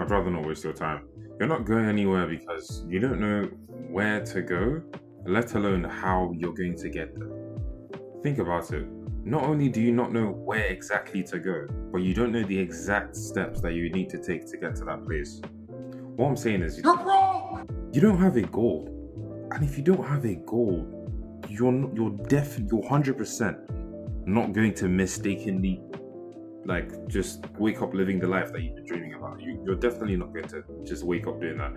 I'd rather not waste your time. You're not going anywhere because you don't know where to go, let alone how you're going to get there. Think about it. Not only do you not know where exactly to go, but you don't know the exact steps that you need to take to get to that place. What I'm saying is, You're wrong! you don't have a goal. And if you don't have a goal, you're 100% not going to mistakenly just wake up living the life that you've been dreaming about. You're definitely not going to just wake up doing that.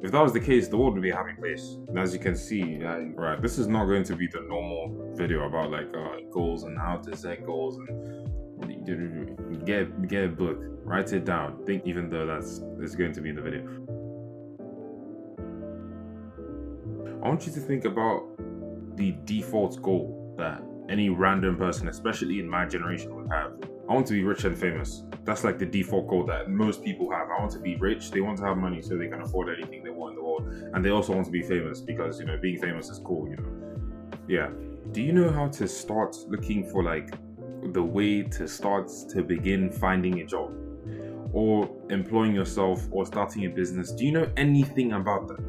If that was the case, the world would be a happy place. And as you can see, right, this is not going to be the normal video about goals and how to set goals and get a book, write it down. Think, even though that's going to be in the video. I want you to think about the default goal that any random person, especially in my generation, would have. I want to be rich and famous. That's like the default goal that most people have. I want to be rich. They want to have money so they can afford anything they want in the world. And they also want to be famous because, being famous is cool, Yeah. Do you know how to start looking for the way to start to begin finding a job or employing yourself or starting a business? Do you know anything about that?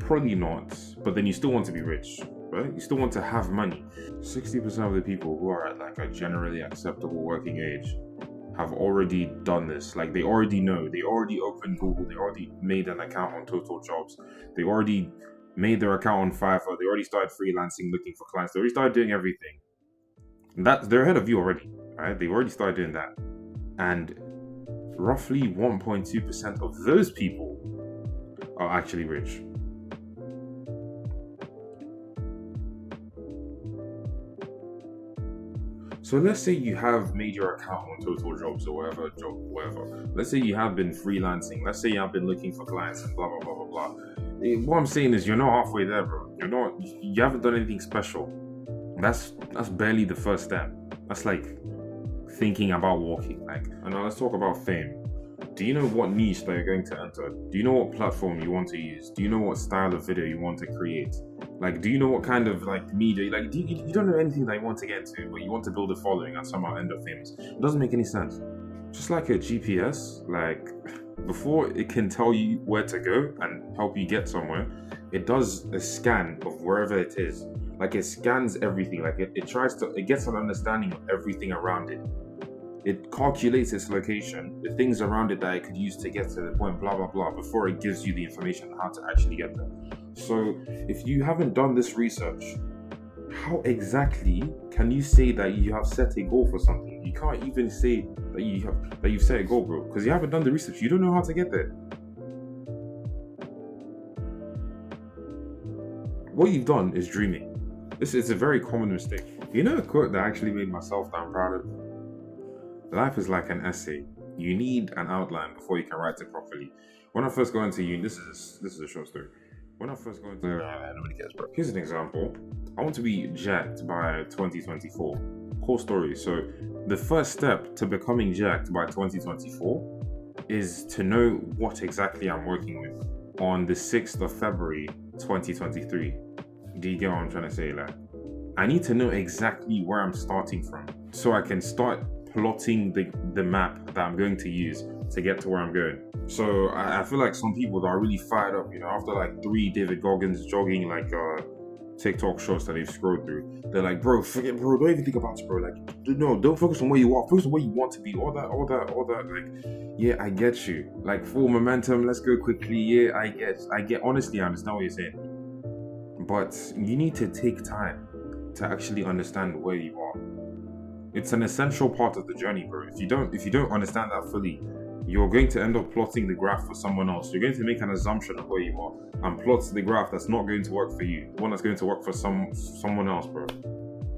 Probably not, but then you still want to be rich, right? You still want to have money. 60% of the people who are at a generally acceptable working age have already done this. They already know. They already opened Google. They already made an account on Total Jobs. They already made their account on Fiverr. They already started freelancing, looking for clients. They already started doing everything. They're ahead of you already, right? They've already started doing that. And roughly 1.2% of those people are actually rich. So let's say you have made your account on Total Jobs or whatever. Let's say you have been freelancing. Let's say you have been looking for clients and blah, blah, blah, blah, blah. What I'm saying is you're not halfway there, bro. You haven't done anything special. That's barely the first step. That's like thinking about walking. And now let's talk about fame. Do you know what niche that you're going to enter? Do you know what platform you want to use? Do you know what style of video you want to create? Do you know what kind of media? You don't know anything that you want to get into, but you want to build a following and somehow end up famous. It doesn't make any sense. Just like a GPS, before it can tell you where to go and help you get somewhere, it does a scan of wherever it is. It scans everything. It gets an understanding of everything around it. It calculates its location, the things around it that it could use to get to the point, blah, blah, blah, before it gives you the information on how to actually get there. So if you haven't done this research, how exactly can you say that you have set a goal for something? You can't even say that you've set a goal, bro, because you haven't done the research. You don't know how to get there. What you've done is dreaming. This is a very common mistake. You know a quote that actually made myself damn proud of? Life is like an essay. You need an outline before you can write it properly. When I first got into uni, this is a short story. When I first got into nobody cares, bro. Here's an example. I want to be jacked by 2024. Cool story. So the first step to becoming jacked by 2024 is to know what exactly I'm working with on the 6th of February 2023. Do you get what I'm trying to say? I need to know exactly where I'm starting from so I can start plotting the map that I'm going to use to get to where I'm going. So I feel like some people that are really fired up, after 3 David Goggins jogging TikTok shorts that they've scrolled through, they're like, bro, forget, bro, don't even think about it, bro. No, don't focus on where you are, focus on where you want to be. All that. Yeah, I get you. Full momentum, let's go quickly. Yeah, I get. Honestly, I understand what you're saying, but you need to take time to actually understand where you are. It's an essential part of the journey, bro. If you don't understand that fully, you're going to end up plotting the graph for someone else. You're going to make an assumption of where you are and plot the graph that's not going to work for you, one that's going to work for someone else, bro.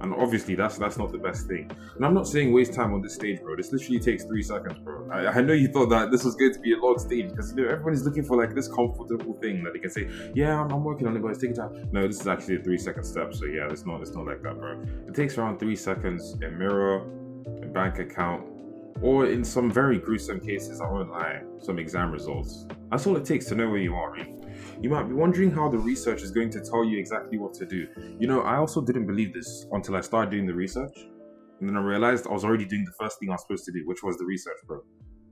And obviously, that's not the best thing. And I'm not saying waste time on this stage, bro. This literally takes 3 seconds, bro. I know you thought that this was going to be a long stage because everybody's looking for this comfortable thing that they can say, yeah, I'm working on it, but it's taking time. No, this is actually a 3-second step. So yeah, it's not like that, bro. It takes around 3 seconds. A mirror, a bank account, or in some very gruesome cases, I won't lie, some exam results. That's all it takes to know where you are, really. You might be wondering how the research is going to tell you exactly what to do. I also didn't believe this until I started doing the research. And then I realized I was already doing the first thing I was supposed to do, which was the research, bro.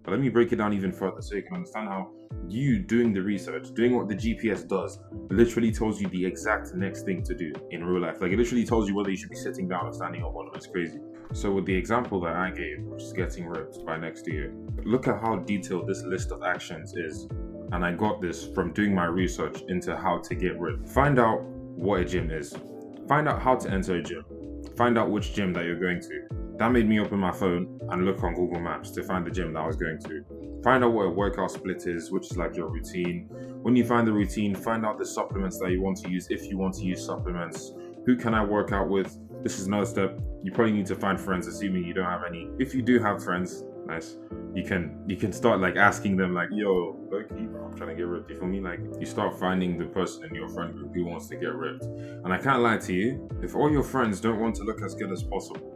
But let me break it down even further so you can understand how you doing the research, doing what the GPS does, literally tells you the exact next thing to do in real life. Like, it literally tells you whether you should be sitting down or standing up or not. It's crazy. So with the example that I gave, which is getting ripped by next year, look at how detailed this list of actions is. And I got this from doing my research into how to get ripped. Find out what a gym is. Find out how to enter a gym. Find out which gym that you're going to. That made me open my phone and look on Google Maps to find the gym that I was going to. Find out what a workout split is, which is like your routine. When you find the routine, find out the supplements that you want to use, if you want to use supplements. Who can I work out with? This is another step. You probably need to find friends, assuming you don't have any. If you do have friends, nice. You can start like asking them like, yo, Loki, I'm trying to get ripped. You feel me? Like, you start finding the person in your friend group who wants to get ripped. And I can't lie to you, if all your friends don't want to look as good as possible,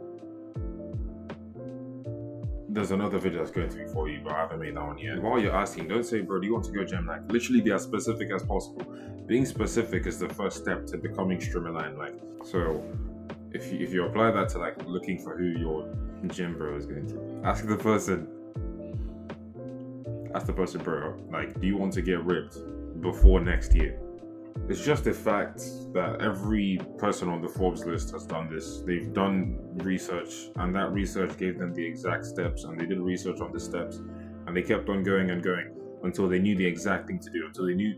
there's another video that's going to be for you, but I haven't made that one yet. While you're asking, don't say, bro, do you want to go gym? Like, literally be as specific as possible. Being specific is the first step to becoming streamlined. Like, so if you apply that to like looking for who your gym bro is going to be, ask the person, bro, like, do you want to get ripped before next year? It's just a fact that every person on the Forbes list has done this. They've done research, and that research gave them the exact steps, and they did research on the steps, and they kept on going and going until they knew the exact thing to do, until they knew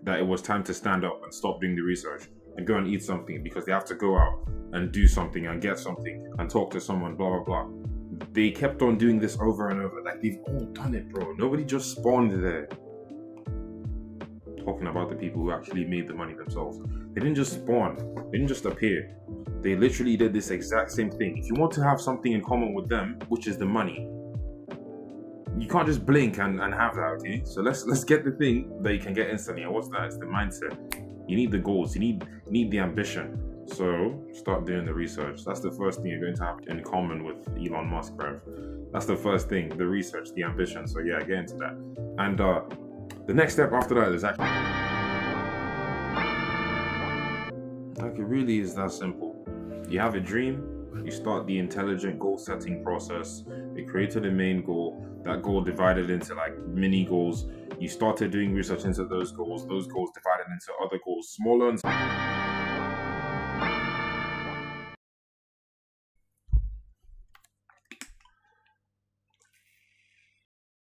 that it was time to stand up and stop doing the research and go and eat something, because they have to go out and do something and get something and talk to someone, blah, blah, blah. They kept on doing this over and over. Like, they've all done it, bro. Nobody just spawned there. Talking about the people who actually made the money themselves. They didn't just spawn. They didn't just appear. They literally did this exact same thing. If you want to have something in common with them, which is the money, you can't just blink and have that, okay? So let's get the thing that you can get instantly. And what's that? It's the mindset. You need the goals. You need the ambition. So start doing the research. That's the first thing you're going to have in common with Elon Musk, bruv. That's the first thing, the research, the ambition. So yeah, get into that. And the next step after that is actually, like, it really is that simple. You have a dream, you start the intelligent goal setting process. They created a main goal, that goal divided into like mini goals. You started doing research into those goals divided into other goals, smaller and